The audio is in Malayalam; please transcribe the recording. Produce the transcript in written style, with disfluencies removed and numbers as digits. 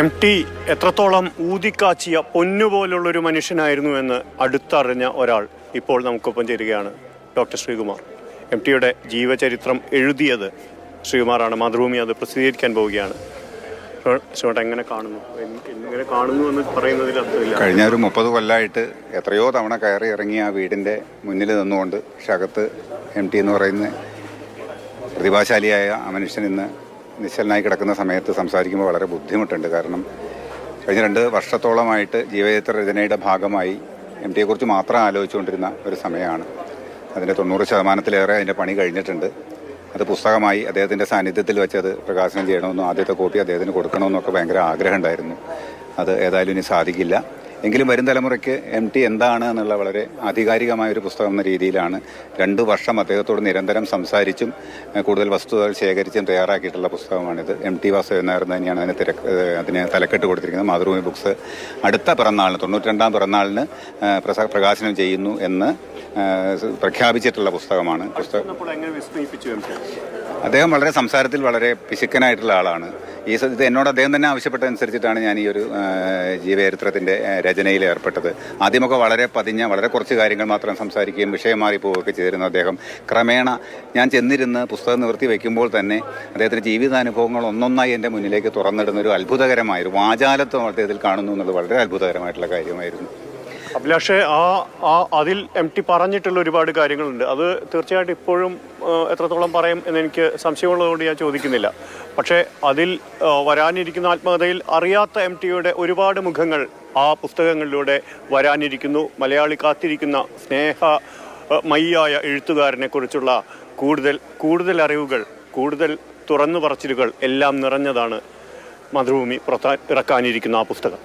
MT എത്രത്തോളം ഊതിക്കാച്ചിയ പൊന്നുപോലുള്ളൊരു മനുഷ്യനായിരുന്നു എന്ന് അടുത്തറിഞ്ഞ ഒരാൾ ഇപ്പോൾ നമുക്കൊപ്പം ചേരുകയാണ്. ഡോക്ടർ ശ്രീകുമാർ. MTയുടെ ജീവചരിത്രം എഴുതിയത് ശ്രീകുമാറാണ്. മാതൃഭൂമി അത് പ്രസിദ്ധീകരിക്കാൻ പോവുകയാണ്. ശ്രീകുമാർ എങ്ങനെ കാണുന്നു എന്ന് പറയുന്നതിൽ അർത്ഥമില്ല. കഴിഞ്ഞ ഒരു 30 കൊല്ലമായിട്ട് എത്രയോ തവണ കയറി ഇറങ്ങിയ ആ വീടിൻ്റെ മുന്നിൽ നിന്നുകൊണ്ട് പക്ഷെ അകത്ത് MT എന്ന് പറയുന്ന പ്രതിഭാശാലിയായ ആ മനുഷ്യൻ ഇന്ന് നിശ്ചലനായി കിടക്കുന്ന സമയത്ത് സംസാരിക്കുമ്പോൾ വളരെ ബുദ്ധിമുട്ടുണ്ട്. കാരണം കഴിഞ്ഞ 2 വർഷത്തോളമായിട്ട് ജീവചരിത്ര രചനയുടെ ഭാഗമായി MTയെക്കുറിച്ച് മാത്രം ആലോചിച്ചുകൊണ്ടിരുന്ന ഒരു സമയമാണ്. അതിൻ്റെ 90% അതിൻ്റെ പണി കഴിഞ്ഞിട്ടുണ്ട്. അത് പുസ്തകമായി അദ്ദേഹത്തിൻ്റെ സാന്നിധ്യത്തിൽ വെച്ച് അത് പ്രകാശനം ചെയ്യണമെന്നും ആദ്യത്തെ കോപ്പി അദ്ദേഹത്തിന് കൊടുക്കണമെന്നൊക്കെ ഭയങ്കര ആഗ്രഹം ഉണ്ടായിരുന്നു. അത് ഏതായാലും ഇനി സാധിക്കില്ല. എങ്കിലും വരും തലമുറയ്ക്ക് MT എന്താണ് എന്നുള്ള വളരെ ആധികാരികമായൊരു പുസ്തകം എന്ന രീതിയിലാണ് 2 വർഷം അദ്ദേഹത്തോട് നിരന്തരം സംസാരിച്ചും കൂടുതൽ വസ്തുതകൾ ശേഖരിച്ചും തയ്യാറാക്കിയിട്ടുള്ള പുസ്തകമാണിത്. MT വാസുദേവൻ നായർ തന്നെയാണ് അതിന് തലക്കെട്ട് കൊടുത്തിരിക്കുന്നത്. മാതൃഭൂമി ബുക്സ് അടുത്ത പിറന്നാളിന് 92ാം പിറന്നാളിന് പ്രകാശനം ചെയ്യുന്നു എന്ന് പ്രഖ്യാപിച്ചിട്ടുള്ള പുസ്തകമാണ്. അദ്ദേഹം വളരെ സംസാരത്തിൽ വളരെ പിശുക്കനായിട്ടുള്ള ആളാണ്. ഇത് എന്നോട് അദ്ദേഹം തന്നെ ആവശ്യപ്പെട്ടതനുസരിച്ചിട്ടാണ് ഞാൻ ഈ ഒരു ജീവചരിത്രത്തിൻ്റെ രചനയിൽ ഏർപ്പെട്ടത്. ആദ്യമൊക്കെ വളരെ പതിഞ്ഞ വളരെ കുറച്ച് കാര്യങ്ങൾ മാത്രം സംസാരിക്കുകയും വിഷയം മാറിപ്പോവുകയൊക്കെ ചെയ്തിരുന്നു അദ്ദേഹം. ക്രമേണ ഞാൻ ചെന്നിരുന്ന് പുസ്തകം നിവർത്തി വയ്ക്കുമ്പോൾ തന്നെ അദ്ദേഹത്തിൻ്റെ ജീവിതാനുഭവങ്ങൾ ഒന്നൊന്നായി എൻ്റെ മുന്നിലേക്ക് തുറന്നിടുന്ന ഒരു അത്ഭുതകരമായൊരു വാചാലത്വം അദ്ദേഹത്തിൽ കാണുന്നു എന്നുള്ളത് വളരെ അത്ഭുതകരമായിട്ടുള്ള കാര്യമായിരുന്നു. അഭിലാഷേ, അതിൽ MT പറഞ്ഞിട്ടുള്ള ഒരുപാട് കാര്യങ്ങളുണ്ട്. അത് തീർച്ചയായിട്ടും ഇപ്പോഴും എത്രത്തോളം പറയും എന്നെനിക്ക് സംശയമുള്ളതുകൊണ്ട് ഞാൻ ചോദിക്കുന്നില്ല. പക്ഷേ അതിൽ വരാനിരിക്കുന്ന ആത്മകഥയിൽ അറിയാത്ത MTയുടെ ഒരുപാട് മുഖങ്ങൾ ആ പുസ്തകങ്ങളിലൂടെ വരാനിരിക്കുന്നു. മലയാളി കാത്തിരിക്കുന്ന സ്നേഹമയ്യായ എഴുത്തുകാരനെ കുറിച്ചുള്ള കൂടുതൽ അറിവുകൾ, കൂടുതൽ തുറന്നു പറച്ചിലുകൾ എല്ലാം നിറഞ്ഞതാണ് മാതൃഭൂമി ഇറക്കാനിരിക്കുന്ന ആ പുസ്തകം.